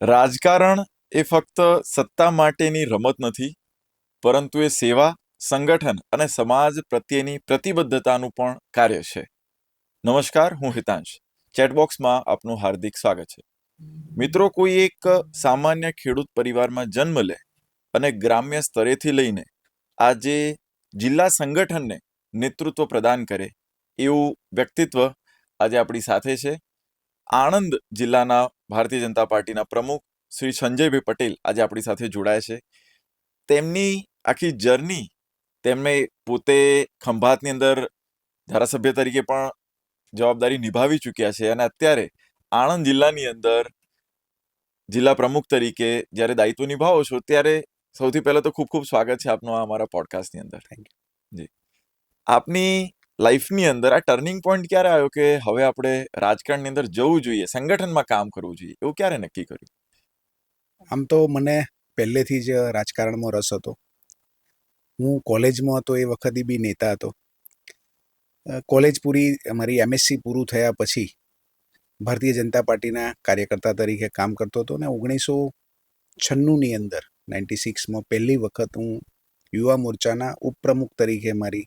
રાજકારણ એ ફક્ત સત્તા માટેની રમત નથી, પરંતુ એ સેવા, સંગઠન અને સમાજ પ્રત્યેની પ્રતિબદ્ધતાનું પણ કાર્ય છે. નમસ્કાર, હું હિતાંશ. ચેટબોક્સમાં આપનું હાર્દિક સ્વાગત છે. મિત્રો, કોઈ એક સામાન્ય ખેડૂત પરિવારમાં જન્મ લે અને ગ્રામ્ય સ્તરેથી લઈને આજે જિલ્લા સંગઠનને નેતૃત્વ પ્રદાન કરે એવું વ્યક્તિત્વ આજે આપણી સાથે છે. આણંદ જિલ્લાના ભારતીય જનતા પાર્ટીના પ્રમુખ શ્રી સંજયભાઈ પટેલ આજે આપણી સાથે જોડાયા છે. તેમની આખી જર્ની, તેમને પોતે ખંભાતની અંદર ધારાસભ્ય તરીકે પણ જવાબદારી નિભાવી ચૂક્યા છે અને અત્યારે આણંદ જિલ્લાની અંદર જિલ્લા પ્રમુખ તરીકે જ્યારે દાયિત્વ નિભાવો છો, ત્યારે સૌથી પહેલા તો ખૂબ ખૂબ સ્વાગત છે આપનું આ અમારા પોડકાસ્ટની અંદર. જી, આપની લાઈફની અંદર આ ટર્નિંગ પોઈન્ટ ક્યારે આવ્યો કે હવે આપણે રાજકારણની અંદર જવું જોઈએ, સંગઠનમાં કામ કરવું જોઈએ, એવું ક્યારે નક્કી કર્યું? આમ તો મને પહેલેથી જ રાજકારણમાં રસ હતો. હું કોલેજમાં હતો એ વખતે બી નેતા હતો. કોલેજ પૂરી, મારી MSc પૂરું થયા પછી ભારતીય જનતા પાર્ટીના કાર્યકર્તા તરીકે કામ કરતો હતો અને 1996ની અંદર 96માં પહેલી વખત હું યુવા મોરચાના ઉપપ્રમુખ તરીકે મારી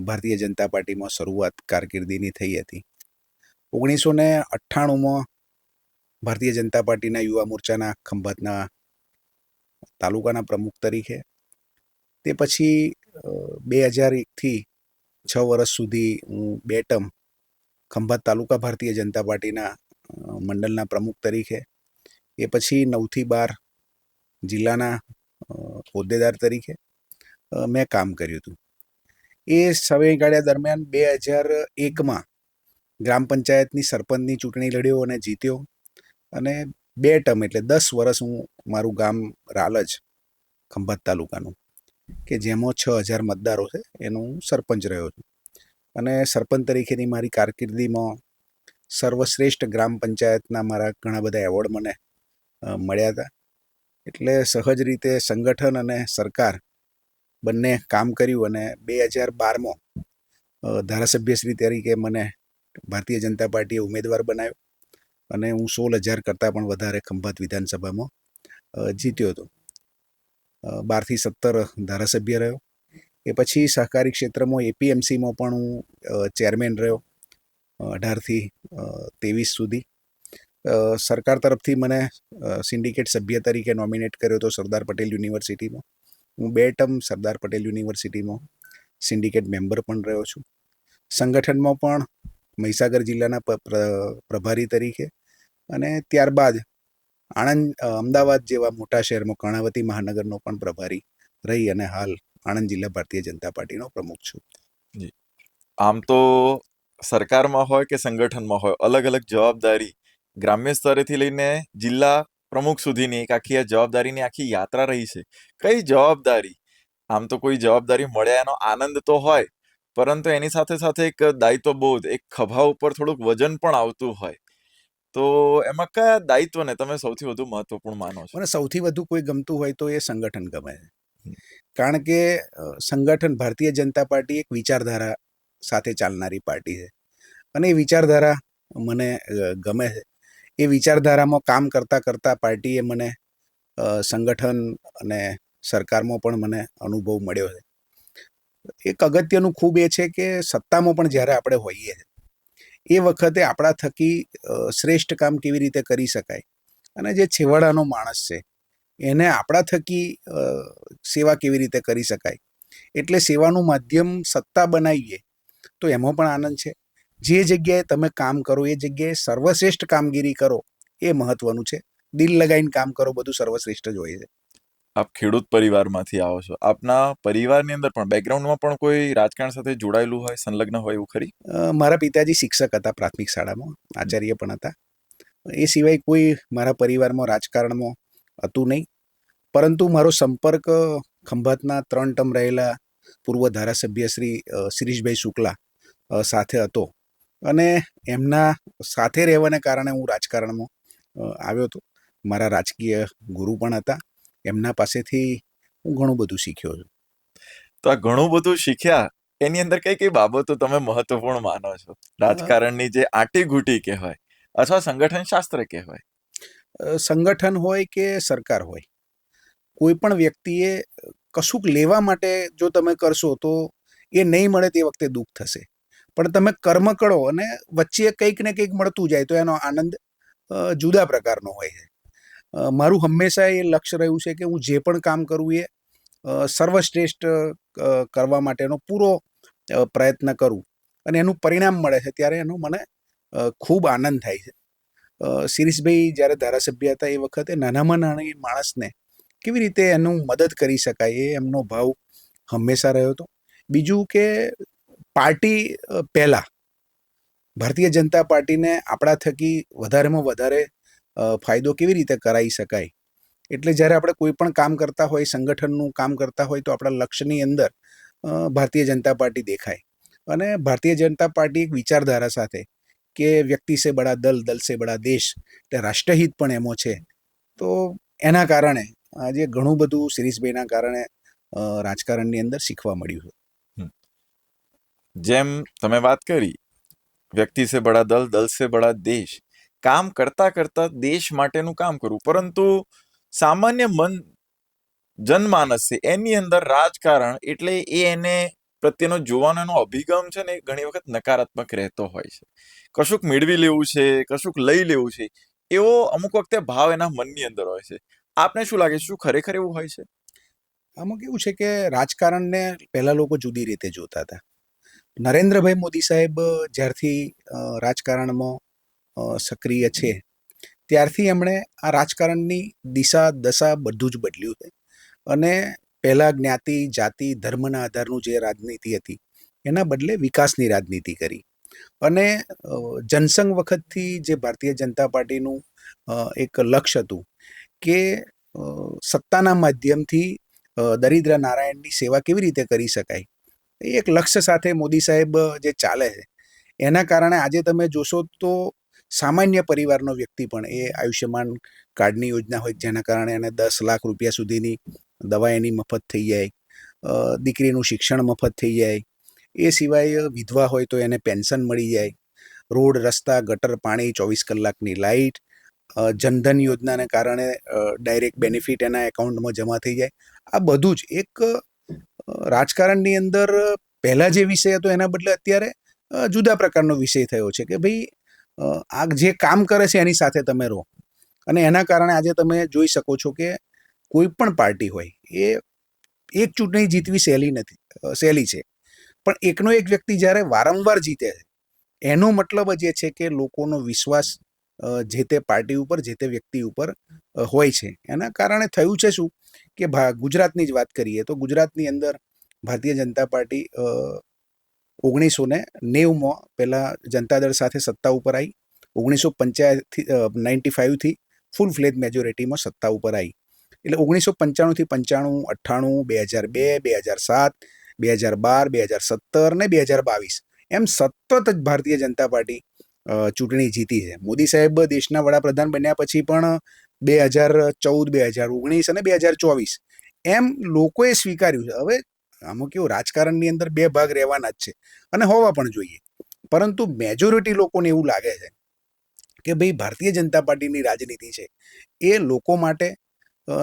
ભારતીય જનતા પાર્ટીમાં શરૂઆત કારકિર્દીની થઈ હતી. 1998માં ભારતીય જનતા પાર્ટીના યુવા મોરચાના ખંભાતના તાલુકાના પ્રમુખ તરીકે, તે પછી 2001થી 6 વર્ષ સુધી હું 2 ટર્મ ખંભાત તાલુકા ભારતીય જનતા પાર્ટીના મંડળના પ્રમુખ તરીકે, એ પછી 9થી 12 જિલ્લાના હોદ્દેદાર તરીકે મેં કામ કર્યું હતું. એ સમયગાળા દરમિયાન 2001માં ગ્રામ પંચાયતની સરપંચની ચૂંટણી લડ્યો અને જીત્યો, અને 2 ટર્મ એટલે 10 વર્ષ હું મારું ગામ રાલજ ખંભાત તાલુકાનું, કે જેમાં 6000 મતદારો છે, એનો હું સરપંચ રહ્યો છું. અને સરપંચ તરીકેની મારી કારકિર્દીમાં સર્વશ્રેષ્ઠ ગ્રામ પંચાયતના મારા ઘણા બધા એવોર્ડ મને મળ્યા હતા. એટલે સહજ રીતે સંગઠન અને સરકાર બંને કામ કર્યું અને 2012માં ધારાસભ્યશ્રી તરીકે મને ભારતીય જનતા પાર્ટીએ ઉમેદવાર બનાવ્યો અને હું 16,000 કરતાં પણ વધારે ખંભાત વિધાનસભામાં જીત્યો હતો. 12થી 17 ધારાસભ્ય રહ્યો. એ પછી સહકારી ક્ષેત્રમાં APMCમાં પણ હું ચેરમેન રહ્યો 18થી 23 સુધી. સરકાર તરફથી મને સિન્ડિકેટ સભ્ય તરીકે નોમિનેટ કર્યો હતો સરદાર પટેલ યુનિવર્સિટીમાં. હું 2 ટર્મ સરદાર પટેલ યુનિવર્સિટીમાં સિન્ડિકેટ મેમ્બર પણ રહ્યો છું. સંગઠનમાં પણ મહીસાગર જિલ્લાના પ્રભારી તરીકે, અને ત્યારબાદ આણંદ, અમદાવાદ જેવા મોટા શહેરમાં કર્ણાવતી મહાનગરનો પણ પ્રભારી રહી અને હાલ આણંદ જિલ્લા ભારતીય જનતા પાર્ટીનો પ્રમુખ છું. જી, આમ તો સરકારમાં હોય કે સંગઠનમાં હોય, અલગ અલગ જવાબદારી, ગ્રામ્ય સ્તરેથી લઈને જિલ્લા પ્રમુખ સુધીની એક આખી આ જવાબદારીની આખી યાત્રા રહી છે. કઈ જવાબદારી, આમ તો કોઈ જવાબદારી મળ્યા એનો આનંદ તો હોય, પરંતુ એની સાથે સાથે એક દાયિત્વબોધ, એક ખભા ઉપર થોડુંક વજન પણ આવતું હોય, તો એમાં કયા દાયિત્વને તમે સૌથી વધુ મહત્વપૂર્ણ માનો છો? મને સૌથી વધુ કોઈ ગમતું હોય તો એ સંગઠન ગમે છે. કારણ કે સંગઠન, ભારતીય જનતા પાર્ટી એક વિચારધારા સાથે ચાલનારી પાર્ટી છે અને એ વિચારધારા મને ગમે છે. એ વિચારધારામાં કામ કરતાં કરતાં પાર્ટીએ મને સંગઠન અને સરકારમાં પણ મને અનુભવ મળ્યો છે. એક અગત્યનું ખૂબ એ છે કે સત્તામાં પણ જ્યારે આપણે હોઈએ એ વખતે આપણા થકી શ્રેષ્ઠ કામ કેવી રીતે કરી શકાય, અને જે છેવાડાનો માણસ છે એને આપણા થકી સેવા કેવી રીતે કરી શકાય. એટલે સેવાનું માધ્યમ સત્તા બનાવીએ તો એમાં પણ આનંદ છે. જે જગ્યાએ તમે કામ કરો એ જગ્યાએ સર્વશ્રેષ્ઠ કામગીરી કરો એ મહત્વનું છે. દિલ લગાવીને કામ કરો, બધું સર્વશ્રેષ્ઠ જ હોય છે. આપ ખેડૂત પરિવારમાંથી આવો છો. આપના પરિવારની અંદર પણ, બેકગ્રાઉન્ડમાં પણ કોઈ રાજકારણ સાથે જોડાયેલું હોય, સંલગ્ન હોય એવું ખરી? મારા પિતાજી શિક્ષક હતા, પ્રાથમિક શાળામાં આચાર્ય પણ હતા. એ સિવાય કોઈ મારા પરિવારમાં રાજકારણમાં હતું નહીં. પરંતુ મારો સંપર્ક ખંભાતના 3 ટર્મ રહેલા પૂર્વ ધારાસભ્ય શ્રી શિરીષભાઈ શુક્લા સાથે હતો, અને એમના સાથે રહેવાને કારણે હું રાજકારણમાં આવ્યો હતો. મારા રાજકીય ગુરુ પણ હતા, એમના પાસેથી હું ઘણું બધું શીખ્યો છું. તો આ ઘણું બધું શીખ્યા, એની અંદર કઈ કઈ બાબતો તમે મહત્વપૂર્ણ માનો છો? રાજકારણની જે આંટીઘૂંટી કહેવાય અથવા સંગઠન શાસ્ત્ર કહેવાય. સંગઠન હોય કે સરકાર હોય, કોઈ પણ વ્યક્તિએ કશુંક લેવા માટે જો તમે કરશો તો એ નહીં મળે તે વખતે દુઃખ થશે. પણ તમે કર્મ કરો અને વચ્ચે કંઈક ને કંઈક મળતું જાય તો એનો આનંદ જુદા પ્રકારનો હોય છે. મારું હંમેશા એ લક્ષ્ય રહ્યું છે કે હું જે પણ કામ કરું એ સર્વશ્રેષ્ઠ કરવા માટેનો પૂરો પ્રયત્ન કરું અને એનું પરિણામ મળે છે ત્યારે એનો મને ખૂબ આનંદ થાય છે. શિરીષભાઈ જ્યારે ધારાસભ્ય હતા એ વખતે નાનામાં નાની માણસને કેવી રીતે એનું મદદ કરી શકાય એ એમનો ભાવ હંમેશા રહ્યો હતો. બીજું કે પાર્ટી પહેલાં ભારતીય જનતા પાર્ટીને આપણા થકી વધારેમાં વધારે ફાયદો કેવી રીતે કરાવી શકાય, એટલે જ્યારે આપણે કોઈ પણ કામ કરતા હોય, સંગઠનનું કામ કરતા હોય તો આપણા લક્ષ્યની અંદર ભારતીય જનતા પાર્ટી દેખાય. અને ભારતીય જનતા પાર્ટી એક વિચારધારા સાથે કે વ્યક્તિ સે બડા દલ, દલ સે બડા દેશ, એટલે રાષ્ટ્રહિત પણ એમાં છે. તો એના કારણે આજે ઘણું બધું શિરીષભાઈના કારણે રાજકારણની અંદર શીખવા મળ્યું છે. જેમ તમે વાત કરી, વ્યક્તિ સે બડા દલ, દલ સે બડા દેશ, કામ કરતા કરતા દેશ માટેનું કામ કરવું, પરંતુ સામાન્ય જનમાનસ છે એની અંદર રાજકારણ એટલે એને પ્રત્યેનો જોવાનો એનો અભિગમ છે ને ઘણી વખત નકારાત્મક રહેતો હોય છે. કશુંક મેળવી લેવું છે, કશુંક લઈ લેવું છે, એવો અમુક વખતે ભાવ એના મનની અંદર હોય છે. આપને શું લાગે, શું ખરેખર એવું હોય છે? આમાં કેવું છે કે રાજકારણને પહેલા લોકો જુદી રીતે જોતા હતા. નરેન્દ્રભાઈ મોદી સાહેબ જ્યારથી રાજકારણમાં સક્રિય છે ત્યારથી એમણે આ રાજકારણની દિશા દશા બધું જ બદલ્યું છે. અને પહેલાં જ્ઞાતિ, જાતિ, ધર્મના આધારનું જે રાજનીતિ હતી એના બદલે વિકાસની રાજનીતિ કરી. અને જનસંઘ વખતથી જે ભારતીય જનતા પાર્ટીનું એક લક્ષ્ય હતું કે સત્તાના માધ્યમથી દરિદ્ર નારાયણની સેવા કેવી રીતે કરી શકાય, એ એક લક્ષ્ય સાથે મોદી સાહેબ જે ચાલે છે એના કારણે આજે તમે જોશો તો સામાન્ય પરિવારનો વ્યક્તિ પણ એ આયુષ્યમાન કાર્ડની યોજના હોય જેના કારણે એને 10 લાખ રૂપિયા સુધીની દવા એની મફત થઈ જાય, દીકરીનું શિક્ષણ મફત થઈ જાય, એ સિવાય વિધવા હોય તો એને પેન્શન મળી જાય, રોડ, રસ્તા, ગટર, પાણી, 24 કલાકની લાઇટ, જનધન યોજનાને કારણે ડાયરેક્ટ બેનિફિટ એના એકાઉન્ટમાં જમા થઈ જાય. આ બધું જ એક રાજકારણની અંદર પહેલાં જે વિષય હતો એના બદલે અત્યારે જુદા પ્રકારનો વિષય થયો છે કે ભાઈ આ જે કામ કરે છે એની સાથે તમે રહો. અને એના કારણે આજે તમે જોઈ શકો છો કે કોઈ પણ પાર્ટી હોય એ એક ચૂંટણી જીતવી સહેલી છે, પણ એકનો એક વ્યક્તિ જ્યારે વારંવાર જીતે છે એનો મતલબ જ એ છે કે લોકોનો વિશ્વાસ જે તે પાર્ટી ઉપર, જે તે વ્યક્તિ ઉપર હોય છે. એના કારણે થયું છે શું કે ગુજરાતની જ વાત કરીએ તો ગુજરાતની અંદર ભારતીય જનતા પાર્ટી 1990માં પહેલાં જનતા દળ સાથે સત્તા ઉપર આવી, 1995થી ફૂલ ફ્લેજ મેજોરિટીમાં સત્તા ઉપર આવી. એટલે 1995થી 95, 98, 2002, 2007, 2012, 2017 ને 2022 એમ સતત જ ભારતીય જનતા પાર્ટી ચૂંટણી જીતી છે. મોદી સાહેબ દેશના વડાપ્રધાન બન્યા પછી પણ 2014, 2019 અને 2024 એમ લોકોએ સ્વીકાર્યું છે. હવે આમાં કેવું, રાજકારણની અંદર બે ભાગ રહેવાના જ છે અને હોવા પણ જોઈએ, પરંતુ મેજોરિટી લોકોને એવું લાગે છે કે ભાઈ ભારતીય જનતા પાર્ટીની રાજનીતિ છે એ લોકો માટે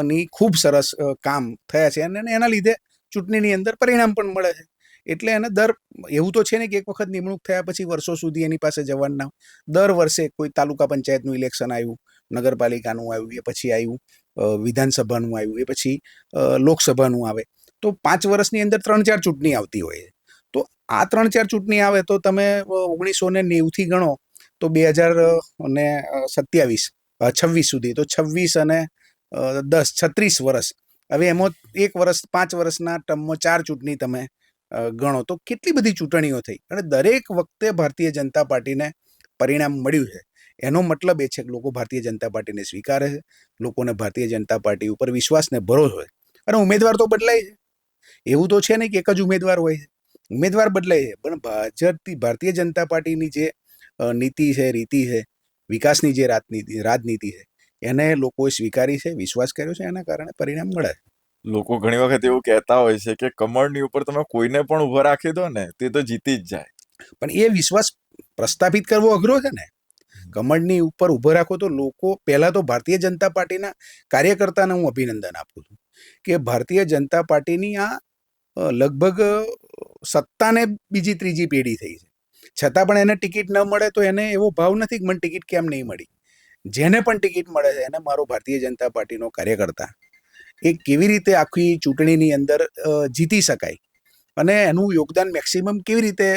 ની ખૂબ સરસ કામ થયા છે અને એના લીધે ચૂંટણીની અંદર પરિણામ પણ મળે છે. એટલે એને એવું તો છે ને કે એક વખત નિમણૂક થયા પછી વર્ષો સુધી એની પાસે જવાનું ના, દર વર્ષે કોઈ તાલુકા પંચાયતનું ઇલેક્શન આવ્યું, નગરપાલિકાનું આવ્યું, એ પછી આવ્યું વિધાનસભાનું આવ્યું, એ પછી લોકસભાનું આવે, તો 5 વર્ષની અંદર 3-4 ચૂંટણી આવતી હોય છે. તો આ 3-4 ચૂંટણી આવે તો તમે 1990થી ગણો તો 2026 સુધી, તો 26 અને 10, 36 વર્ષ. હવે એમાં એક વર્ષ, 5 વર્ષના ટર્મમાં 4 ચૂંટણી તમે ગણો તો કેટલી બધી ચૂંટણીઓ થઈ અને દરેક વખતે ભારતીય જનતા પાર્ટીને પરિણામ મળ્યું છે. એનો મતલબ એ છે કે લોકો ભારતીય જનતા પાર્ટીને સ્વીકારે છે, લોકોને ભારતીય જનતા પાર્ટી ઉપર વિશ્વાસ ને ભરોસો છે. અને ઉમેદવાર તો બદલાય છે, એવું તો છે નહીં કે એક જ ઉમેદવાર હોય છે, ઉમેદવાર બદલાય છે, પણ ભારતીય જનતા પાર્ટીની જે નીતિ છે, રીતિ છે, વિકાસની જે રાજનીતિ છે એને લોકોએ સ્વીકારી છે, વિશ્વાસ કર્યો છે, એના કારણે પરિણામ મળે છે. લોકો ઘણી વખત એવું કહેતા હોય છે કે કમળની ઉપર તમે કોઈને પણ ઉભો રાખી દો ને તે તો જીતી જ જાય. પણ એ વિશ્વાસ પ્રસ્થાપિત કરવો અઘરો છે ને, કમળની ઉપર ઊભો રાખો તો લોકો પહેલાં તો ભારતીય જનતા પાર્ટીના કાર્યકર્તાને હું અભિનંદન આપું છું કે ભારતીય જનતા પાર્ટીની આ લગભગ સત્તાને બીજી ત્રીજી પેઢી થઈ છે, છતાં પણ એને ટિકિટ ન મળે તો એને એવો ભાવ નથી કે મને ટિકિટ કેમ નહીં મળી. જેને પણ ટિકિટ મળે છે એને મારો ભારતીય જનતા પાર્ટીનો કાર્યકર્તા એ કેવી રીતે આખી ચૂંટણીની અંદર જીતી શકાય અને એનું યોગદાન મેક્સિમમ કેવી રીતે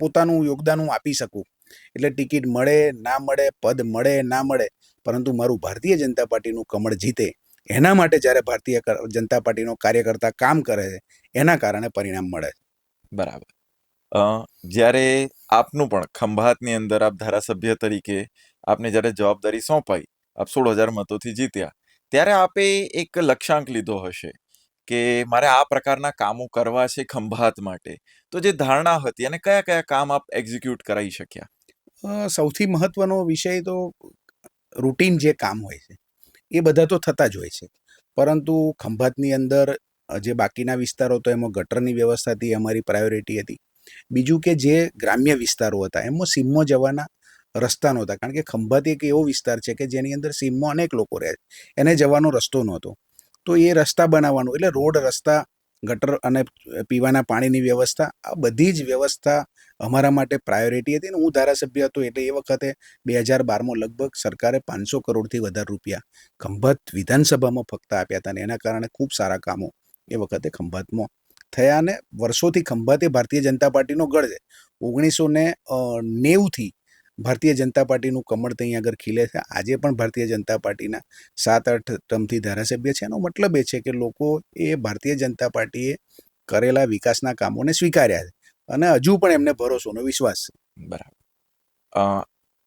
પોતાનું યોગદાન હું આપી શકું. એટલે ટિકિટ મળે ના મળે, પદ મળે ના મળે, પરંતુ મારું ભારતીય જનતા પાર્ટીનું કમળ જીતે એના માટે જ્યારે ભારતીય જનતા પાર્ટીનો કાર્યકર્તા કામ કરે છે એના કારણે પરિણામ મળે છે. બરાબર. જ્યારે આપનું પણ ખંભાતની અંદર આપ ધારાસભ્ય તરીકે આપને જ્યારે જવાબદારી સોંપાઈ, આપ 16,000 મતોથી જીત્યા, ત્યારે આપે એક લક્ષ્યાંક લીધો હશે કે મારે આ પ્રકારના કામો કરવા છે ખંભાત માટે. તો જે ધારણા હતી અને કયા કયા કામ આપ એક્ઝિક્યુટ કરાવી શક્યા? સૌથી મહત્વનો વિષય તો રૂટીન જે કામ હોય છે એ બધા તો થતા જ હોય છે, પરંતુ ખંભાતની અંદર જે બાકીના વિસ્તારો તો એમાં ગટરની વ્યવસ્થાથી અમારી પ્રાયોરિટી હતી. બીજું કે જે ગ્રામ્ય વિસ્તારો હતા એમાં સીમમાં જવાના રસ્તા નહોતા, કારણ કે ખંભાત એક એવો વિસ્તાર છે કે જેની અંદર સીમમાં અનેક લોકો રહે છે, એને જવાનો રસ્તો નહોતો. તો એ રસ્તા બનાવવાનું એટલે રોડ, રસ્તા, ગટર અને પીવાના પાણીની વ્યવસ્થા, આ બધી જ વ્યવસ્થા અમારા માટે પ્રાયોરિટી હતી. અને હું ધારાસભ્ય હતો એટલે એ વખતે 2012માં લગભગ સરકારે 500 કરોડથી વધારે રૂપિયા ખંભાત વિધાનસભામાં ફક્ત આપ્યા હતા, અને એના કારણે ખૂબ સારા કામો એ વખતે ખંભાતમાં થયા. અને વર્ષોથી ખંભાત એ ભારતીય જનતા પાર્ટીનો ગઢ છે. 1990થી ભારતીય જનતા પાર્ટીનું કમળ ત્યાં આગળ ખીલે છે. આજે પણ ભારતીય જનતા પાર્ટીના 7-8 ટર્મથી ધારાસભ્ય છે. એનો મતલબ એ છે કે લોકો એ ભારતીય જનતા પાર્ટીએ કરેલા વિકાસના કામોને સ્વીકાર્યા છે અને હજુ પણ એમને ભરોસોનો વિશ્વાસ છે. બરાબર.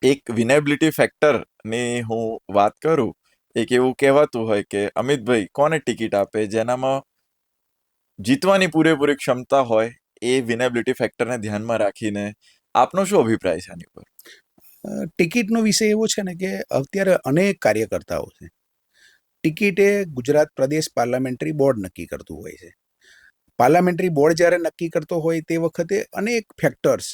એક વિનેબિલિટી ફેક્ટરની હું વાત કરું, એક એવું કહેવાતું હોય કે અમિતભાઈ કોને ટિકિટ આપે, જેનામાં જીતવાની પૂરેપૂરી ક્ષમતા હોય, એ વિનેબિલિટી ફેક્ટરને ધ્યાનમાં રાખીને આપનો શું અભિપ્રાય છે આની પર? ટિકિટનો વિષય એવો છે ને કે અત્યારે અનેક કાર્યકર્તાઓ છે. ટિકિટ એ ગુજરાત પ્રદેશ પાર્લામેન્ટરી બોર્ડ નક્કી કરતું હોય છે. પાર્લામેન્ટરી બોર્ડ જ્યારે નક્કી કરતો હોય તે વખતે અનેક ફેક્ટર્સ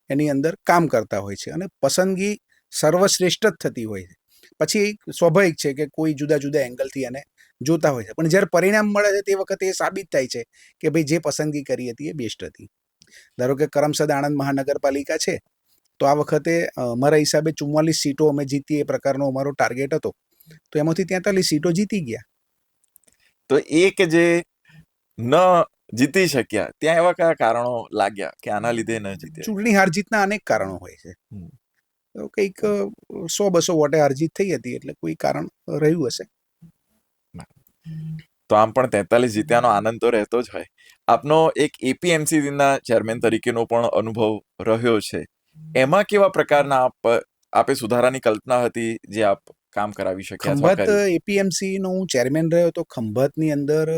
એની અંદર કામ કરતા હોય છે અને પસંદગી સર્વશ્રેષ્ઠ જ થતી હોય છે. પછી સ્વાભાવિક છે કે કોઈ જુદા જુદા એંગલથી એને જોતા હોય છે, પણ જ્યારે પરિણામ મળે છે તે વખતે એ સાબિત થાય છે કે ભાઈ જે પસંદગી કરી હતી એ બેસ્ટ હતી. ધારો કે કરમસદ આણંદ મહાનગરપાલિકા છે તો આ વખતે મારા હિસાબે 44 સીટો અમે જીતીએ એ પ્રકારનો અમારો ટાર્ગેટ હતો, તો એમાંથી 43 સીટો જીતી ગયા. તો એક જે ન જીતી શક્યા, ત્યાં એવા કયા કારણો લાગ્યા કે આના લીધે ન જીતે? ચૂંટણી હાર જીતના અનેક કારણો હોય છે. તો કંઈક 100-200 વોટે હાર જીત થઈ હતી, એટલે કોઈ કારણ રહ્યું હશે. તો આમ પણ 43 જીત્યાનો આનંદ તો રહેતો જ હોય. આપનો એક એપીએમસીના ચેરમેન તરીકેનો પણ અનુભવ રહ્યો છે. એમાં કેવા પ્રકારના આપે સુધારાની કલ્પના હતી જે આપ કામ કરાવી શક્યા અથવા ખંભાત એપીએમસીનો હું ચેરમેન રહ્યો તો ખંભાતની અંદર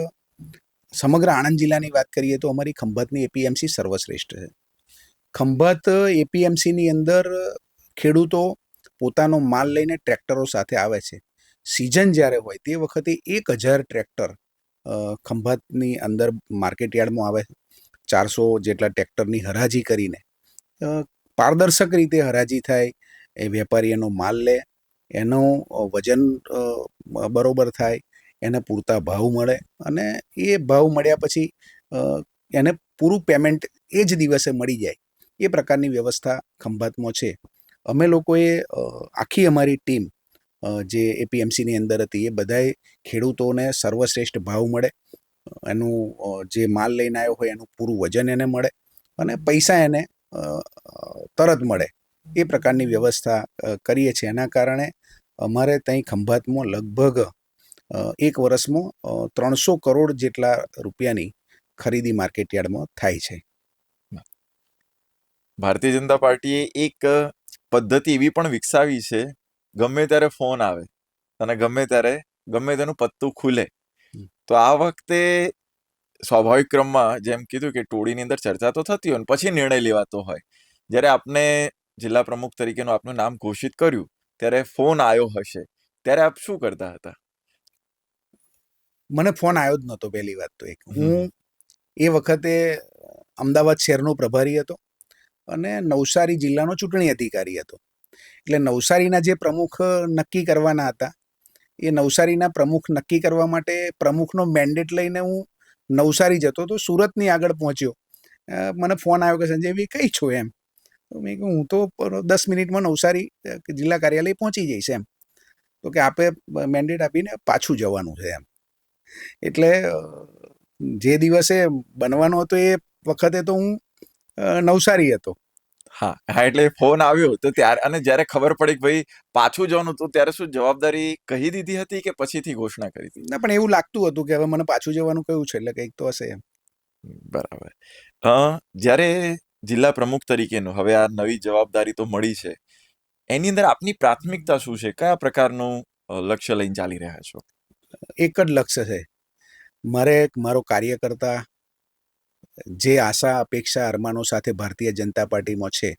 સમગ્ર આણંદ જિલ્લાની વાત કરીએ તો અમારી ખંભાતની એપીએમસી સર્વશ્રેષ્ઠ છે. ખંભાત એપીએમસીની અંદર ખેડૂતો પોતાનો માલ લઈને ટ્રેક્ટરો સાથે આવે છે. સિઝન જ્યારે હોય તે વખતે 1000 ટ્રેક્ટર ખંભાતની અંદર માર્કેટ યાર્ડમાં આવે છે. 400 જેટલા ટ્રેક્ટરની હરાજી કરીને પારદર્શક રીતે હરાજી થાય, એ વેપારી એનો માલ લે, એનું વજન બરોબર થાય, એને પૂરતા ભાવ મળે અને એ ભાવ મળ્યા પછી એને પૂરું પેમેન્ટ એ જ દિવસે મળી જાય, એ પ્રકારની વ્યવસ્થા ખંભાતમાં છે. અમે લોકોએ આખી અમારી ટીમ જે એપીએમસીની અંદર હતી એ બધાએ ખેડૂતોને સર્વશ્રેષ્ઠ ભાવ મળે, એનું જે માલ લઈને આવ્યો હોય એનું પૂરું વજન એને મળે અને પૈસા એને તરત મળે, એ પ્રકારની વ્યવસ્થા કરીએ છીએ. એના કારણે અમારે ત્યાં ખંભાતમાં લગભગ એક વર્ષમાં 300 કરોડ જેટલા રૂપિયાની ખરીદી માર્કેટ યાર્ડમાં થાય છે. ભારતીય જનતા પાર્ટીએ એક પદ્ધતિ એવી પણ વિકસાવી છે, ગમે ત્યારે ફોન આવે અને ગમે ત્યારે ગમે તેનું પત્તું ખુલે. તો આ વખતે સ્વાભાવિક ક્રમમાં જેમ કીધું કે ટોળીની અંદર ચર્ચા તો થતી હોય પછી નિર્ણય લેવાતો હોય. જ્યારે આપને જિલ્લા પ્રમુખ તરીકેનું આપનું નામ ઘોષિત કર્યું ત્યારે ફોન આવ્યો હશે, ત્યારે આપ શું કરતા હતા? મને ફોન આવ્યો જ નહોતો. પહેલી વાત તો હું એ વખતે અમદાવાદ શહેરનો પ્રભારી હતો અને નવસારી જિલ્લાનો ચૂંટણી અધિકારી હતો. એટલે નવસારીના જે પ્રમુખ નક્કી કરવાના હતા એ નવસારીના પ્રમુખ નક્કી કરવા માટે પ્રમુખનો મેન્ડેટ લઈને હું નવસારી જતો તો સુરતની આગળ પહોંચ્યો. મને ફોન આવ્યો કે સંજયભાઈ કઈ છો એમ. તો મેં કહ્યું હું તો 10 મિનિટમાં નવસારી જિલ્લા કાર્યાલય પહોંચી જઈશ એમ. તો કે આપે મેન્ડેટ આપીને પાછું જવાનું છે એમ. એટલે જે દિવસે બનવાનો હતો એ વખતે તો હું નવસારી હતો. હા હા, એટલે ફોન આવ્યો તો ત્યારે, અને જ્યારે ખબર પડી કે ભાઈ પાછું જવાનું હતું, ત્યારે શું જવાબદારી કહી દીધી હતી કે પછીથી ઘોષણા કરી હતી? ના, પણ એવું લાગતું હતું કે હવે મને પાછું જવાનું કહ્યું છે એટલે કંઈક તો હશે એમ. બરાબર. જ્યારે જિલ્લા પ્રમુખ તરીકેનું હવે આ નવી જવાબદારી તો મળી છે, એની અંદર આપની પ્રાથમિકતા શું છે? કયા પ્રકારનું લક્ષ્ય લઈને ચાલી રહ્યા છો? એક જ લક્ષ્ય છે, મારો કાર્યકર્તા જે આશા અપેક્ષા અરમાનો સાથે ભારતીય જનતા પાર્ટીમાં છે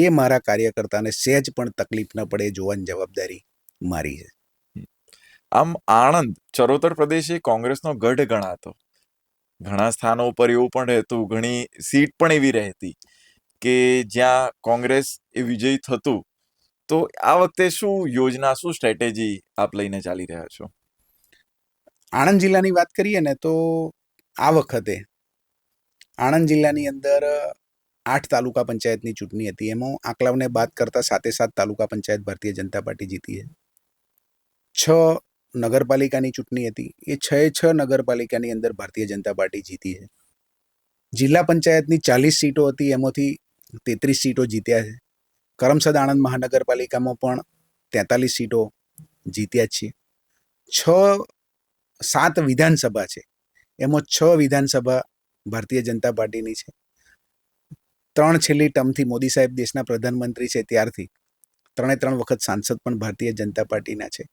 એ મારા કાર્યકર્તાને સહેજ પણ તકલીફ ન પડે એ જોવાની જવાબદારી મારી છે. આમ આણંદ ચરોતર પ્રદેશ એ કોંગ્રેસનો ગઢ ગણાતો. ઘણા સ્થાનો ઉપર એવું પણ રહેતું, ઘણી સીટ પણ એવી રહેતી કે જ્યાં કોંગ્રેસ એ વિજયી થતું. તો આ વખતે શું યોજના, શું સ્ટ્રેટેજી આપ લઈને ચાલી રહ્યા છો? આણંદ જિલ્લાની વાત કરીએ ને તો આ વખતે આણંદ જિલ્લાની અંદર 8 તાલુકા પંચાયતની ચૂંટણી હતી. એમાં આંકલાઓને બાદ કરતા 7 તાલુકા પંચાયત ભારતીય જનતા પાર્ટી જીતી છે. 6 નગરપાલિકાની ચૂંટણી હતી. એ 6 નગરપાલિકાની અંદર ભારતીય જનતા પાર્ટી જીતી છે. જિલ્લા પંચાયતની 40 સીટો હતી, એમાંથી 33 સીટો જીત્યા છે. કરમસદ આણંદ મહાનગરપાલિકામાં પણ 43 સીટો જીત્યા છીએ. 7 વિધાનસભા છે, એમાં 6 વિધાનસભા ભારતીય જનતા પાર્ટીની છે. 3 છેલ્લી ટર્મથી મોદી સાહેબ દેશના પ્રધાનમંત્રી છે ત્યારથી 3 વખત સાંસદ પણ ભારતીય જનતા પાર્ટીના છે.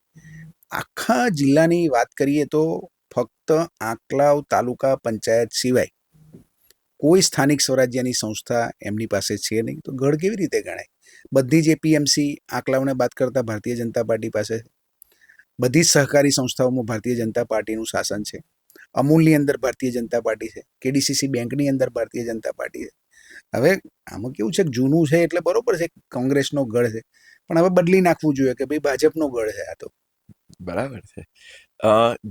આખા જિલ્લાની વાત કરીએ તો ફક્ત આંકલાવ તાલુકા પંચાયત સિવાય કોઈ સ્થાનિક સ્વરાજ્યની સંસ્થા એમની પાસે છે નહીં. તો ગઢ કેવી રીતે ગણાય? બધી જ એપીએમસી આંકલાઓને બાદ કરતા ભારતીય જનતા પાર્ટી પાસે છે. બધી જ સહકારી સંસ્થાઓમાં ભારતીય જનતા પાર્ટીનું શાસન છે. અમૂલની અંદર ભારતીય જનતા પાર્ટી છે. કેડીસીસી બેંકની અંદર ભારતીય જનતા પાર્ટી છે. હવે આમાં કેવું છે, જૂનું છે એટલે બરોબર છે, કોંગ્રેસનો ગઢ છે, પણ હવે બદલી નાખવું જોઈએ કે ભાઈ ભાજપનો ગઢ છે આ તો. બરાબર છે.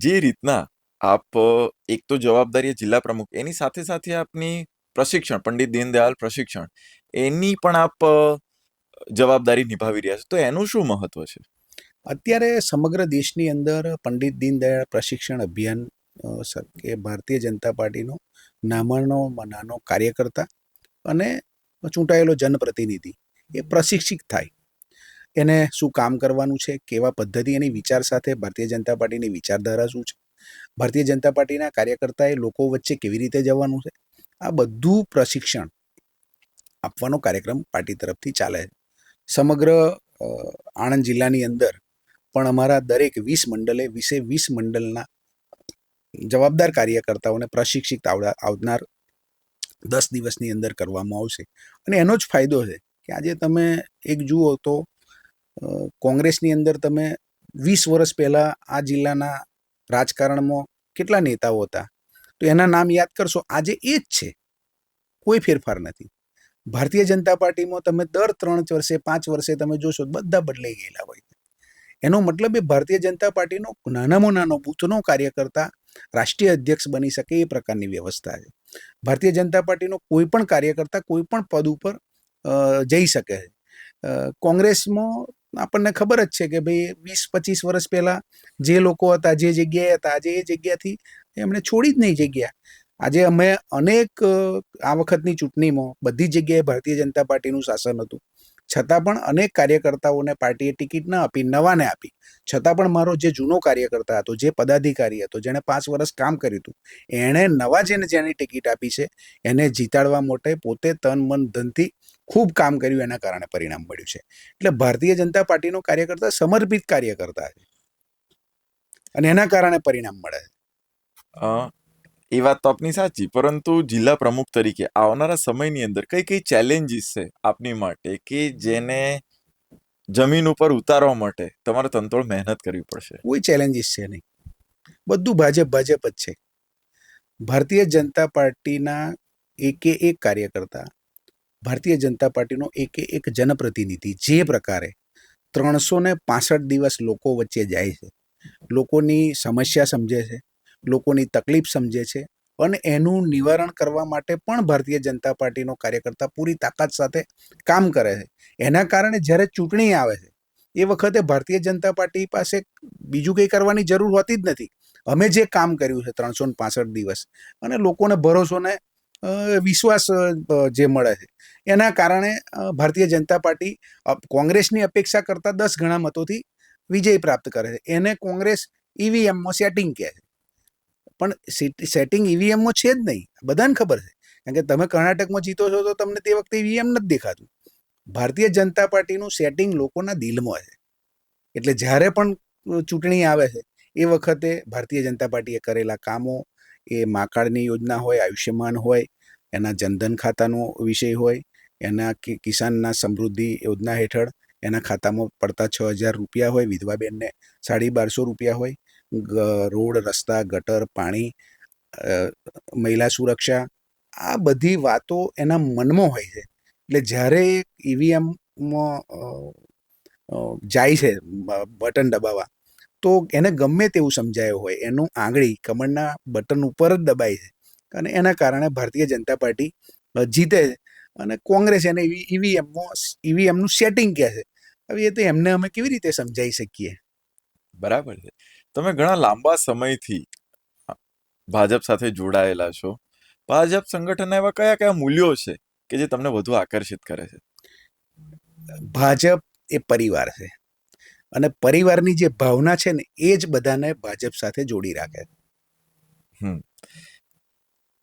જે રીતના આપ એક તો જવાબદારી જિલ્લા પ્રમુખ, એની સાથે સાથે આપની પ્રશિક્ષણ, પંડિત દીનદયાળ પ્રશિક્ષણ, એની પણ આપ જવાબદારી નિભાવી રહ્યા છો, તો એનું શું મહત્વ છે? અત્યારે સમગ્ર દેશની અંદર પંડિત દીનદયાળ પ્રશિક્ષણ અભિયાન કે ભારતીય જનતા પાર્ટીનો નાનો કાર્યકર્તા અને ચૂંટાયેલો જનપ્રતિનિધિ એ પ્રશિક્ષિત થાય. એને શું કામ કરવાનું છે, કેવા પદ્ધતિ, એની વિચાર સાથે ભારતીય જનતા પાર્ટીની વિચારધારા શું છે, ભારતીય જનતા પાર્ટીના કાર્યકર્તાએ લોકો વચ્ચે કેવી રીતે જવાનું છે, આ બધું પ્રશિક્ષણ આપવાનો કાર્યક્રમ પાર્ટી તરફથી ચાલે છે. સમગ્ર આણંદ જિલ્લાની અંદર પણ અમારા દરેક 20 મંડલે 20 મંડળના જવાબદાર કાર્યકર્તાઓને પ્રશિક્ષિત આવનાર 10 દિવસની અંદર કરવામાં આવશે. અને એનો જ ફાયદો છે કે આજે તમે એક જુઓ તો કોંગ્રેસની અંદર તમે 20 વર્ષ પહેલાં આ જિલ્લાના રાજકારણમાં કેટલા નેતાઓ હતા, તો એના નામ યાદ કરશો, આજે એ જ છે, કોઈ ફેરફાર નથી. ભારતીય જનતા પાર્ટીમાં તમે દર 3 વર્ષે 5 વર્ષે તમે જોશો બધા બદલાઈ ગયેલા હોય. એનો મતલબ એ ભારતીય જનતા પાર્ટીનો નાનામાં નાનો બૂથનો કાર્યકર્તા રાષ્ટ્રીય અધ્યક્ષ બની શકે એ પ્રકારની વ્યવસ્થા છે. ભારતીય જનતા પાર્ટીનો કોઈ પણ કાર્યકર્તા કોઈ પણ પદ ઉપર જઈ શકે છે. કોંગ્રેસમાં આપણને ખબર જ છે કે ભાઈ 20-25 વર્ષ પહેલાં જે લોકો હતા, જે જગ્યાએ હતા, આજે એ જગ્યાથી એમણે છોડી જ નહીં જગ્યા. આજે અમે અનેક આ વખતની ચૂંટણીમાં બધી જગ્યાએ ભારતીય જનતા પાર્ટીનું શાસન હતું, છતાં પણ અનેક કાર્યકર્તાઓને પાર્ટીએ ટિકિટ ન આપી, નવાને આપી. છતાં પણ મારો જે જૂનો કાર્યકર્તા હતો, જે પદાધિકારી હતો, જેણે 5 વર્ષ કામ કર્યું હતું, એણે નવા જેની ટિકિટ આપી છે એને જીતાડવા માટે પોતે તન મન ધનથી ખૂબ કામ કર્યું, એના કારણે પરિણામ મળ્યું છે. એટલે ભારતીય જનતા પાર્ટીનો કાર્યકર્તા સમર્પિત કાર્યકર્તા છે અને એના કારણે પરિણામ મળે છે. એ વાત તો આપની સાચી, પરંતુ જિલ્લા પ્રમુખ તરીકે આવનારા સમયની અંદર કઈ કઈ ચેલેન્જીસ છે આપની માટે કે જેને જમીન ઉપર ઉતારવા માટે તમારે તનતોડ મહેનત કરવી પડશે? કોઈ ચેલેન્જીસ છે નહીં, બધું ભાજપ જ છે. ભારતીય જનતા પાર્ટીના એક કાર્યકર્તા, ભારતીય જનતા પાર્ટીનો એક જનપ્રતિનિધિ જે પ્રકારે 365 દિવસ લોકો વચ્ચે જાય છે, લોકોની સમસ્યા સમજે છે, લોકોની તકલીફ સમજે છે અને એનું નિવારણ કરવા માટે પણ ભારતીય જનતા પાર્ટીનો કાર્યકર્તા પૂરી તાકાત સાથે કામ કરે છે. એના કારણે જ્યારે ચૂંટણી આવે છે એ વખતે ભારતીય જનતા પાર્ટી પાસે બીજું કંઈ કરવાની જરૂર હોતી જ નથી. અમે જે કામ કર્યું છે 365 દિવસ અને લોકોને ભરોસો ને વિશ્વાસ જે મળે છે એના કારણે ભારતીય જનતા પાર્ટી કોંગ્રેસની અપેક્ષા કરતાં 10 ગણા મતોથી વિજય પ્રાપ્ત કરે છે. એને કોંગ્રેસ ઈવીએમમાં સેટિંગ કહે છે, પણ સેટિંગ ઈવીએમમાં છે જ નહીં, બધાને ખબર છે. કારણ કે તમે કર્ણાટકમાં જીતો છો તો તમને તે વખતે ઈવીએમ નથી દેખાતું. ભારતીય જનતા પાર્ટીનું સેટિંગ લોકોના દિલમાં છે. એટલે જ્યારે પણ ચૂંટણી આવે છે એ વખતે ભારતીય જનતા પાર્ટીએ કરેલા કામો, એ મા કાર્ડની યોજના હોય, આયુષ્યમાન હોય, એના જનધન ખાતાનો વિષય હોય, એના કિસાનના સમૃદ્ધિ યોજના હેઠળ એના ખાતામાં પડતા 6,000 રૂપિયા હોય, વિધવા બેનને 1,250 રૂપિયા હોય, રોડ, રસ્તા, ગટર, પાણી, મહિલા સુરક્ષા, આ બધી વાતો એના મનમાં હોય છે. એટલે જ્યારે ઈવીએમમાં જાય છે બટન દબાવવા, તો એને ગમે તેવું સમજાયું હોય, એનું આંગળી કમળના બટન ઉપર જ દબાય છે અને એના કારણે ભારતીય જનતા પાર્ટી જીતે છે અને કોંગ્રેસ એને ઈવીએમનું સેટિંગ કહે છે. હવે એ તો એમને અમે કેવી રીતે સમજાવી શકીએ? બરાબર છે. તમે ઘણા લાંબા સમયથી ભાજપ સાથે જોડાયેલા છો. ભાજપ સંગઠનના એવા કયા કયા મૂલ્યો છે કે જે તમને વધુ આકર્ષિત કરે છે? ભાજપ એ પરિવાર છે અને પરિવારની જે ભાવના છે ને એ જ બધાને ભાજપ સાથે જોડી રાખે છે.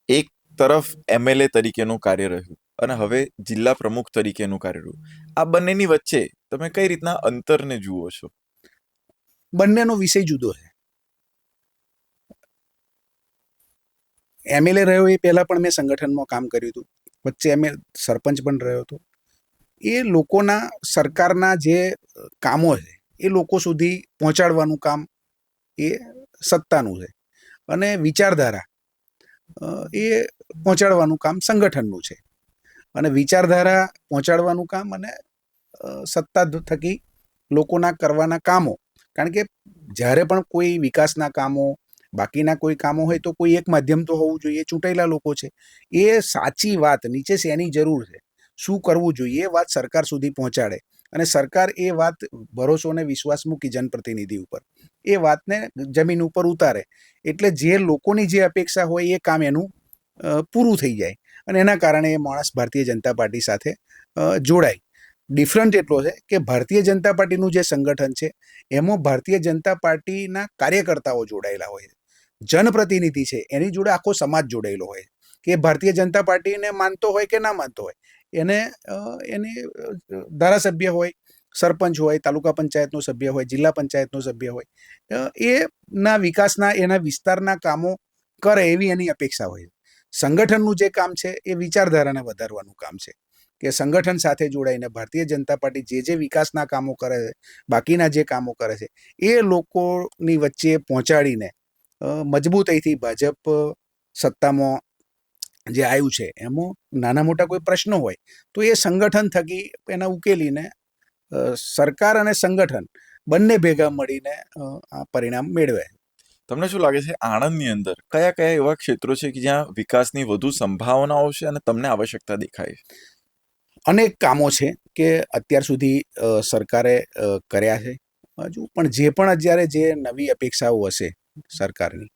એક તરફ એમએલએ તરીકેનું કાર્ય રહ્યું અને હવે જિલ્લા પ્રમુખ તરીકેનું કાર્ય રહ્યું. આ બંનેની વચ્ચે તમે કઈ રીતના અંતરને જુઓ છો? બંનેનો વિષય જુદો છે. એમએલએ રહ્યો એ પહેલા પણ મેં સંગઠનમાં કામ કર્યું હતું, વચ્ચે અમે સરપંચ પણ રહ્યો હતો. એ લોકોના સરકારના જે કામો છે એ લોકો સુધી પહોંચાડવાનું કામ એ સત્તાનું છે અને વિચારધારા એ પહોંચાડવાનું કામ સંગઠનનું છે. અને વિચારધારા પહોંચાડવાનું કામ અને સત્તા થકી લોકોના કરવાના કામો, કારણ કે જ્યારે પણ કોઈ વિકાસના કામો, બાકીના કોઈ કામો હોય તો કોઈ એક માધ્યમ તો હોવું જોઈએ, ચૂંટાયેલા લોકો છે. એ સાચી વાત નીચે શેની જરૂર છે, શું કરવું જોઈએ, એ વાત સરકાર સુધી પહોંચાડે અને સરકાર એ વાત ભરોસો અને વિશ્વાસ મૂકી જનપ્રતિનિધિ ઉપર, એ વાતને જમીન ઉપર ઉતારે. એટલે જે લોકોની જે અપેક્ષા હોય એ કામ એનું પૂરું થઈ જાય અને એના કારણે એ માણસ ભારતીય જનતા પાર્ટી સાથે જોડાય. ડિફરન્ટ એટલો છે કે ભારતીય જનતા પાર્ટીનું જે સંગઠન છે એમાં ભારતીય જનતા પાર્ટીના કાર્યકર્તાઓ જોડાયેલા હોય છે, જનપ્રતિનિધિ છે એની જોડે આખો સમાજ જોડાયેલો હોય કે ભારતીય જનતા પાર્ટીને માનતો હોય કે ના માનતો હોય, એને ધારાસભ્ય હોય, સરપંચ હોય, તાલુકા પંચાયતનો સભ્ય હોય, જિલ્લા પંચાયતનો સભ્ય હોય, એના વિકાસના, એના વિસ્તારના કામો કરે એવી એની અપેક્ષા હોય. સંગઠનનું જે કામ છે એ વિચારધારાને વધારવાનું કામ છે કે સંગઠન સાથે જોડાઈને ભારતીય જનતા પાર્ટી જે વિકાસના કામો કરે છે, બાકીના જે કામો કરે છે એ લોકોની વચ્ચે પહોંચાડીને મજબૂતાઈથી ભાજપ સત્તામાં જે આવ્યું છે એમાં નાના મોટા કોઈ પ્રશ્નો હોય તો એ સંગઠન થકી એના ઉકેલીને સરકાર અને સંગઠન બંને ભેગા મળીને આ પરિણામ મેળવે. તમને શું લાગે છે આણંદની અંદર કયા કયા એવા ક્ષેત્રો છે કે જ્યાં વિકાસની વધુ સંભાવનાઓ છે અને તમને આવશ્યકતા દેખાય છે? અનેક કામો છે કે અત્યાર સુધી સરકારે કર્યા છે. હજુ પણ જે પણ અત્યારે જે નવી અપેક્ષાઓ હશે સરકારની,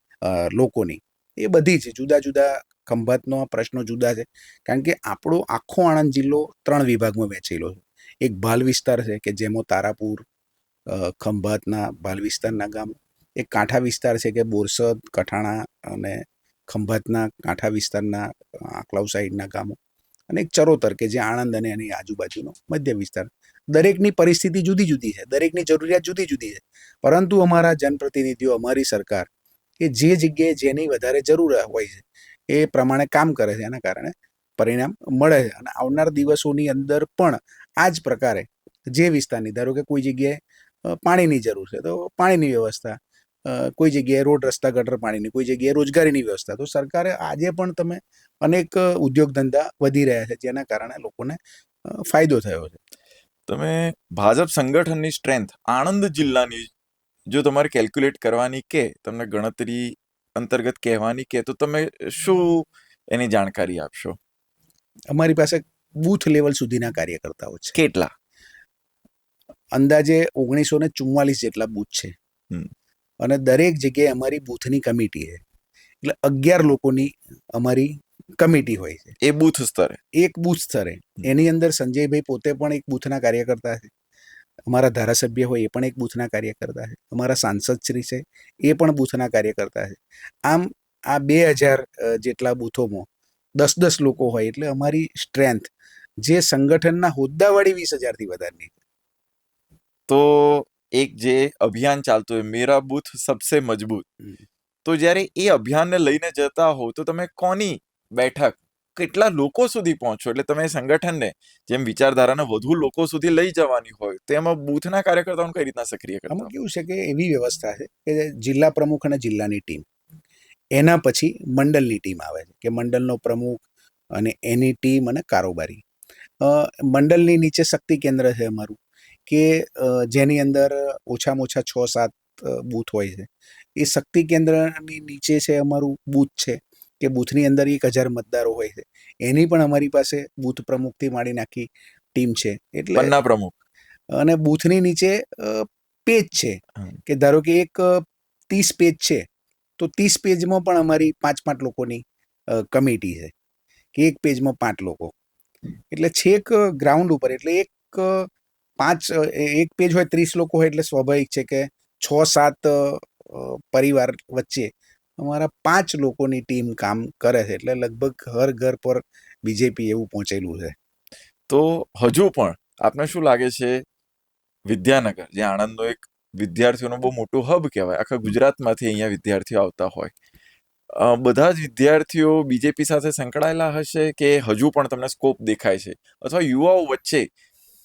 લોકોની, એ બધી જ જુદા જુદા ખંભાતનો પ્રશ્નો જુદા છે. કારણ કે આપણો આખો આણંદ જિલ્લો 3 વિભાગમાં વહેંચેલો છે. એક ભાલ વિસ્તાર છે કે જેમાં તારાપુર, ખંભાતના ભાલ વિસ્તારના ગામ, એક કાંઠા વિસ્તાર છે કે બોરસદ, કઠાણા અને ખંભાતના કાંઠા વિસ્તારના આંકલાવ સાઈડના ગામો, અને એક ચરોતર કે જે આણંદ અને એની આજુબાજુનો મધ્ય વિસ્તાર. દરેકની પરિસ્થિતિ જુદી જુદી છે, દરેકની જરૂરિયાત જુદી જુદી છે, પરંતુ અમારા જનપ્રતિનિધિઓ, અમારી સરકાર કે જે જગ્યાએ જેની વધારે જરૂર હોય છે એ પ્રમાણે કામ કરે છે, એના કારણે પરિણામ મળે છે. અને આવનાર દિવસોની અંદર પણ આ જ પ્રકારે જે વિસ્તારની, ધારો કે કોઈ જગ્યાએ પાણીની જરૂર છે તો પાણીની વ્યવસ્થા, કોઈ જગ્યાએ રોડ, રસ્તા, ગટર, પાણીની, કોઈ જગ્યાએ રોજગારીની વ્યવસ્થા, તો સરકારે આજે પણ તમે અનેક ઉદ્યોગ ધંધા વધી રહ્યા છે જેના કારણે લોકોને ફાયદો થયો છે. તમે ભાજપ સંગઠનની સ્ટ્રેન્થ આણંદ જિલ્લાની જો તમારે કેલ્ક્યુલેટ કરવાની કે તમને ગણતરી અંતર્ગત કહેવાની કે તો તમે શું એની જાણકારી આપશો? અમારી પાસે બૂથ લેવલ સુધીના કાર્યકર્તાઓ છે. કેટલા? અંદાજે 1944 જેટલા બૂથ છે. હમ. અને દરેક જગ્યાએ અમારી બૂથની કમિટી છે. એટલે 11 લોકોની અમારી કમિટી હોય છે. એ બૂથ સ્તરે? એક બૂથ સ્તરે. એની અંદર સંજયભાઈ પોતે પણ એક બૂથના કાર્યકર્તા છે. અમારા ધારાસભ્ય હોય એ પણ એક બૂથના કાર્યકર્તા છે. અમારા સાંસદ શ્રી છે એ પણ બૂથના કાર્યકર્તા છે. આમ આ 2000 જેટલા બૂથોમાં 10-10 લોકો હોય એટલે અમારી સ્ટ્રેન્થ જે સંગઠનના હોદ્દાવાળી 20,000થી વધારની. તો એક જે અભિયાન ચાલતું હોય મેરા બૂથ સબસે મજબૂત, તો જ્યારે એ અભિયાનને લઈને જતા હો તો તમે કોની બેઠક કેટલા લોકો સુધી પહોંચો? એટલે તમે સંગઠનને જેમ વિચારધારાને વધુ લોકો સુધી લઈ જવાની હોય તો એમાં બૂથના કાર્યકર્તાઓને કઈ રીતના સક્રિય કરતા? આમાં કેવું છે કે એવી વ્યવસ્થા છે કે જિલ્લા પ્રમુખ અને જિલ્લાની ટીમ, એના પછી મંડળની ટીમ આવે છે કે મંડળનો પ્રમુખ અને એની ટીમ અને કારોબારી. મંડળની નીચે શક્તિ કેન્દ્ર છે અમારું કે જેની અંદર ઓછામાં ઓછા 6-7 બૂથ હોય છે. એ શક્તિ કેન્દ્રની નીચે છે અમારું બૂથ છે કે બૂથની અંદર 1,000 મતદારો હોય છે. એની પણ અમારી પાસે બૂથ પ્રમુખથી માંડીને આખી ટીમ છે. એટલે પન્ના પ્રમુખ અને બૂથની નીચે પેજ છે કે ધારો કે એક 30 પેજ છે તો 30 પેજમાં પણ અમારી 5-5 લોકોની કમિટી છે કે એક પેજમાં 5 લોકો. એટલે છેક ગ્રાઉન્ડ ઉપર એટલે એક પેજ હોય 30 લોકો હોય એટલે સ્વાભાવિક છે કે 6-7 પરિવાર વચ્ચે અમારા 5 લોકોની ટીમ કામ કરે છે. એટલે લગભગ હર ઘર પર બીજેપી એવું પહોંચેલું છે. તો હજુ પણ આપને શું લાગે છે વિદ્યાનગર, જે આણંદનો એક વિદ્યાર્થીઓનું બહુ મોટું હબ કહેવાય, આખા ગુજરાતમાંથી અહીંયા વિદ્યાર્થીઓ આવતા હોય, બધા જ વિદ્યાર્થીઓ બીજેપી સાથે સંકળાયેલા હશે કે હજુ પણ તમને સ્કોપ દેખાય છે? અથવા યુવાઓ વચ્ચે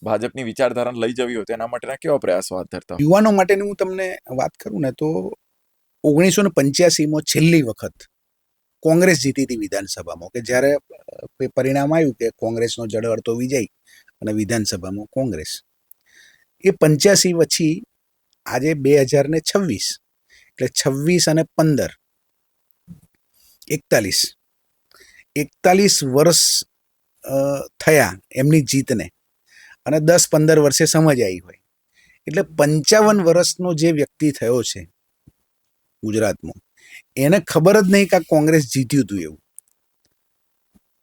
ભાજપની વિચારધારાને લઈ જવી હોય તો એના માટેના કેવા પ્રયાસો હાથ ધરતા? યુવાનો માટેની હું તમને વાત કરું ને તો 1985માં છેલ્લી વખત કોંગ્રેસ જીતી હતી વિધાનસભામાં, કે જ્યારે પરિણામ આવ્યું કે કોંગ્રેસનો જડહળતો વિજય અને વિધાનસભામાં કોંગ્રેસ. એ 85 પછી આજે 2026 એટલે 26 અને 15 41 વર્ષ થયા એમની જીતને, અને 10-15 વર્ષે સમજ આવી હોય. એટલે 55 વર્ષનો જે વ્યક્તિ થયો છે ગુજરાતમાં, એને ખબર જ નહીં કે આ કોંગ્રેસ જીત્યું હતું એવું.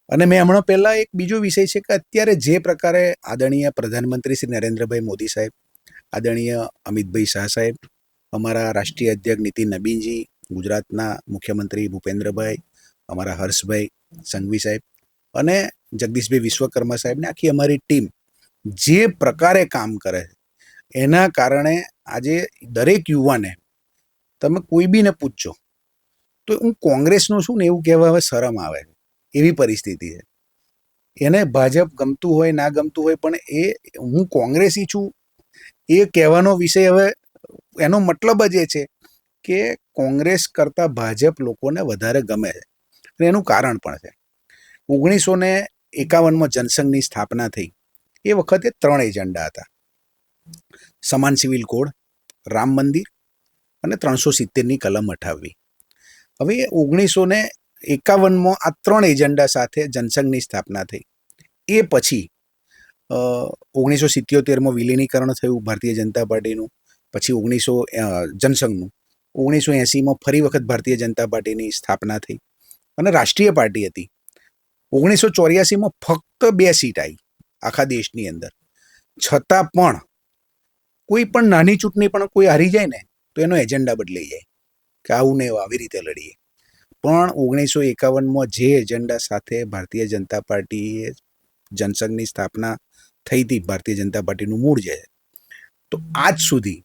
અને મેં હમણાં પહેલા એક બીજો વિષય છે કે અત્યારે જે પ્રકારે આદરણીય પ્રધાનમંત્રી શ્રી નરેન્દ્રભાઈ મોદી સાહેબ, આદરણીય અમિતભાઈ શાહ સાહેબ, અમારા રાષ્ટ્રીય અધ્યક્ષ નીતિન નબીનજી, ગુજરાતના મુખ્યમંત્રી ભૂપેન્દ્રભાઈ, અમારા હર્ષભાઈ સંઘવી સાહેબ અને જગદીશભાઈ વિશ્વકર્મા સાહેબને આખી અમારી ટીમ જે પ્રકારે કામ કરે છે, એના કારણે આજે દરેક યુવાને તમે કોઈ બીને પૂછજો તો હું કોંગ્રેસનો છું ને એવું કહેવા હવે શરમ આવે એવી પરિસ્થિતિ છે. એને ભાજપ ગમતું હોય ના ગમતું હોય, પણ હું કોંગ્રેસી છું એ કહેવાનો વિષય હવે એનો મતલબ જ એ છે કે કોંગ્રેસ કરતાં ભાજપ લોકોને વધારે ગમે છે. અને એનું કારણ પણ છે. 1951માં જનસંઘની સ્થાપના થઈ એ વખતે 3 એજન્ડા હતા: સમાન સિવિલ કોડ, રામ મંદિર અને 370ની કલમ હટાવવી. હવે 1951માં આ 3 એજન્ડા સાથે જનસંઘની સ્થાપના થઈ. એ પછી 1977માં વિલીનીકરણ થયું ભારતીય જનતા પાર્ટીનું, પછી જનસંઘનું. 1980માં ફરી વખત ભારતીય જનતા પાર્ટીની સ્થાપના થઈ અને રાષ્ટ્રીય પાર્ટી હતી. 1984માં ફક્ત 2 સીટ આવી આખા દેશની અંદર. છતાં પણ કોઈ પણ નાની ચૂંટણી પણ કોઈ હારી જાય ને તો એનો એજન્ડા બદલાઈ જાય કે આવું ને આવી રીતે લડીએ. પણ 1951માં જે એજન્ડા સાથે ભારતીય જનતા પાર્ટીએ જનસંઘની સ્થાપના થઈ હતી, ભારતીય જનતા પાર્ટીનું મૂળ જે છે, તો આજ સુધી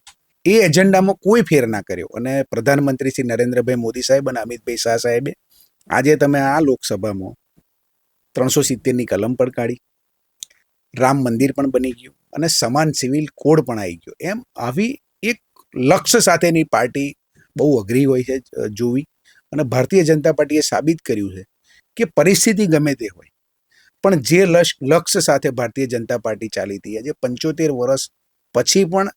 એ એજન્ડામાં કોઈ ફેર ના કર્યો. અને પ્રધાનમંત્રી શ્રી નરેન્દ્રભાઈ મોદી સાહેબ અને અમિતભાઈ શાહ સાહેબે આજે તમે આ લોકસભામાં 370ની કલમ પણ કાઢી, રામ મંદિર પણ બની ગયું અને સમાન સિવિલ કોડ પણ આવી ગયો. એમ આવી એક લક્ષ્ય સાથેની પાર્ટી બહુ અઘરી હોય છે જોવી. અને ભારતીય જનતા પાર્ટીએ સાબિત કર્યું છે કે પરિસ્થિતિ ગમે તે હોય, પણ જે લક્ષ્ય સાથે ભારતીય જનતા પાર્ટી ચાલી હતી, આજે 75 વર્ષ પછી પણ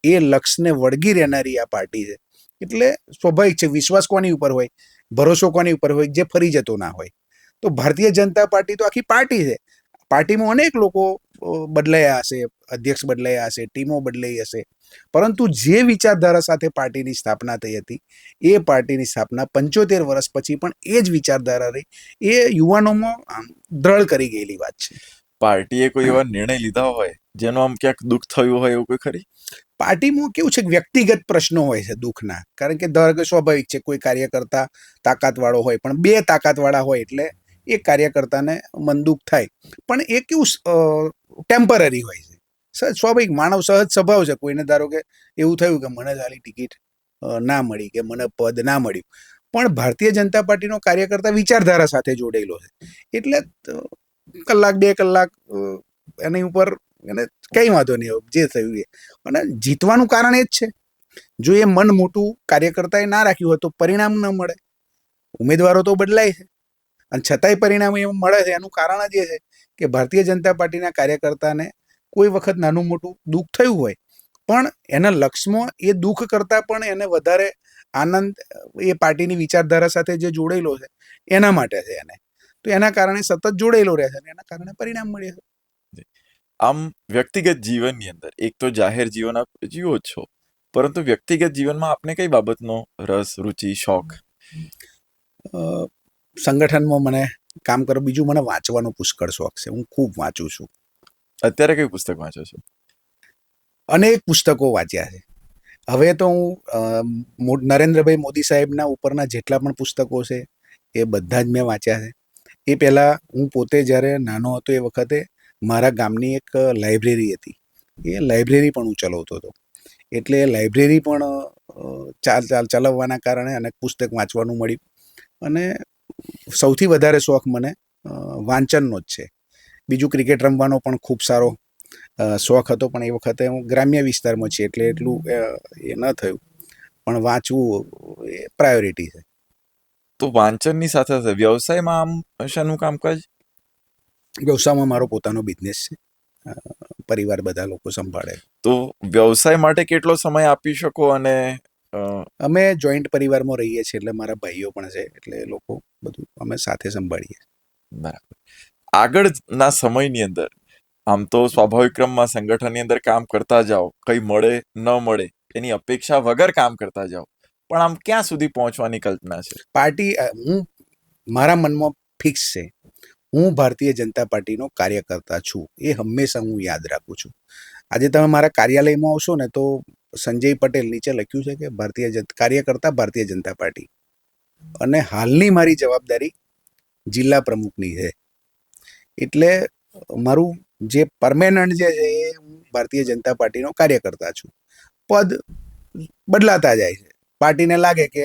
એ લક્ષ્યને વળગી રહેનારી આ પાર્ટી છે. એટલે સ્વાભાવિક છે, વિશ્વાસ કોની ઉપર હોય, ભરોસો કોની ઉપર હોય, જે ફરી જતો ના હોય. તો ભારતીય જનતા પાર્ટી તો આખી પાર્ટી છે. પાર્ટીમાં અનેક લોકો બદલાયા હશે, અધ્યક્ષ બદલાયા હશે, ટીમો બદલાઈ હશે, પરંતુ જે વિચારધારા સાથે પાર્ટીની સ્થાપના થઈ હતી, એ પાર્ટીની સ્થાપના 75 વર્ષ પછી પણ એ જ વિચારધારા રહી. એ યુવાનોમાં દ્રઢ કરી ગયેલી વાત છે. પાર્ટીએ કોઈ એવા નિર્ણય લીધા હોય જેનો આમ ક્યાંક દુઃખ થયું હોય એવું કોઈ ખરી? પાર્ટીમાં કેવું છે કે વ્યક્તિગત પ્રશ્નો હોય છે દુઃખના, કારણ કે ધારો કે સ્વાભાવિક છે, કોઈ કાર્યકર્તા તાકાતવાળો હોય, પણ બે તાકાતવાળા હોય એટલે એક કાર્યકર્તાને મન દુઃખ થાય. પણ એ કેવું ટેમ્પરરી હોય છે, સ્વાભાવિક માનવ સહજ સ્વભાવ છે. કોઈને ધારો કે એવું થયું કે મને ખાલી ટિકિટ ના મળી કે મને પદ ના મળ્યું, પણ ભારતીય જનતા પાર્ટીનો કાર્યકર્તા વિચારધારા સાથે જોડાયેલો છે, એટલે કલાક 2 કલાક એની ઉપર એને કંઈ વાંધો નહીં, જે થયું એ. અને જીતવાનું કારણ એ જ છે. જો એ મન મોટું કાર્યકર્તાએ ના રાખ્યું હોય તો પરિણામ ન મળે. ઉમેદવારો તો બદલાય છે અને છતાંય પરિણામ એવું મળે છે. એનું કારણ જ એ છે કે ભારતીય જનતા પાર્ટીના કાર્યકર્તાને કોઈ વખત નાનું મોટું દુઃખ થયું હોય, પણ એના લક્ષ્યમાં એ દુઃખ કરતાં પણ એને વધારે આનંદ એ પાર્ટીની વિચારધારા સાથે જે જોડેલો છે એના માટે છે એને. તો એના કારણે સતત જોડેલો રહે છે અને એના કારણે પરિણામ મળે છે. આમ વ્યક્તિગત જીવનની અંદર એક તો જાહેર જીવન આપ જીવો જ છો, પરંતુ વ્યક્તિગત જીવનમાં આપને કઈ બાબતનો રસ, રુચિ, શોખ? સંગઠનમાં મને કામ કરો, બીજું મને વાંચવાનો પુષ્કળ શોખ છે. હું ખૂબ વાંચું છું. અત્યારે કઈ પુસ્તક વાંચો છો? અનેક પુસ્તકો વાંચ્યા છે. હવે તો હું નરેન્દ્રભાઈ મોદી સાહેબના ઉપરના જેટલા પણ પુસ્તકો છે એ બધા જ મેં વાંચ્યા છે. એ પહેલાં હું પોતે જ્યારે નાનો હતો એ વખતે મારા ગામની એક લાઇબ્રેરી હતી, એ લાઇબ્રેરી પણ હું ચલાવતો હતો. એટલે લાઇબ્રેરી પણ ચલાવવાના કારણે અનેક પુસ્તક વાંચવાનું મળ્યું. અને સૌથી વધારે શોખ મને વાંચનનો જ છે. બીજું ક્રિકેટ રમવાનો પણ ખૂબ સારો શોખ હતો, પણ એ વખતે હું ગ્રામ્ય વિસ્તારમાં છીએ એટલે એટલું એ ન થયું, પણ વાંચવું એ પ્રાયોરિટી છે. તો વાંચનની સાથે સાથે વ્યવસાયમાં આમ શાનું કામકાજ? વ્યવસાયમાં મારો પોતાનો બિઝનેસ છે, પરિવાર બધા લોકો સંભાળે. તો વ્યવસાય માટે કેટલો સમય આપી શકો? અને અમે જોઈન્ટ પરિવારમાં રહીએ છીએ, એટલે મારા ભાઈઓ પણ છે, એટલે એ લોકો બધું અમે સાથે સંભાળીએ. બરાબર. આગળના સમયની અંદર આમ તો સ્વાભાવિક ક્રમમાં સંગઠનની અંદર કામ કરતા જાઓ, કઈ મળે ન મળે એની અપેક્ષા વગર કામ કરતા જાઓ, પણ આમ ક્યાં સુધી પહોંચવાની કલ્પના છે? પાર્ટી હું મારા મનમાં ફિક્સ છે, હું ભારતીય જનતા પાર્ટીનો કાર્યકર્તા છું. એ હંમેશા હું યાદ રાખું છું. આજે તમે મારા કાર્યાલયમાં આવશો ને તો સંજય પટેલ નીચે લખ્યું છે કે કાર્યકર્તા ભારતીય જનતા પાર્ટી, અને હાલની મારી જવાબદારી જિલ્લા પ્રમુખની છે. એટલે મારું જે પરમેનન્ટ જે છે એ હું ભારતીય જનતા પાર્ટીનો કાર્યકર્તા છું. પદ બદલાતા જાય છે. પાર્ટીને લાગે કે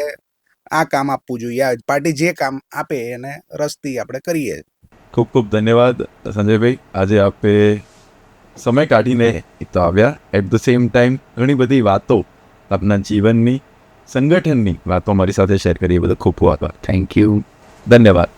આ કામ આપવું જોઈએ, પાર્ટી જે કામ આપે એને રસથી આપણે કરીએ. ખૂબ ખૂબ ધન્યવાદ સંજયભાઈ, આજે આપે સમય કાઢીને તો આવ્યા. એટ ધ સેમ ટાઈમ ઘણી બધી વાતો આપના જીવનની, સંગઠનની વાતો મારી સાથે શેર કરી, એ બધો ખૂબ ખૂબ આભાર. થેન્ક યુ, ધન્યવાદ.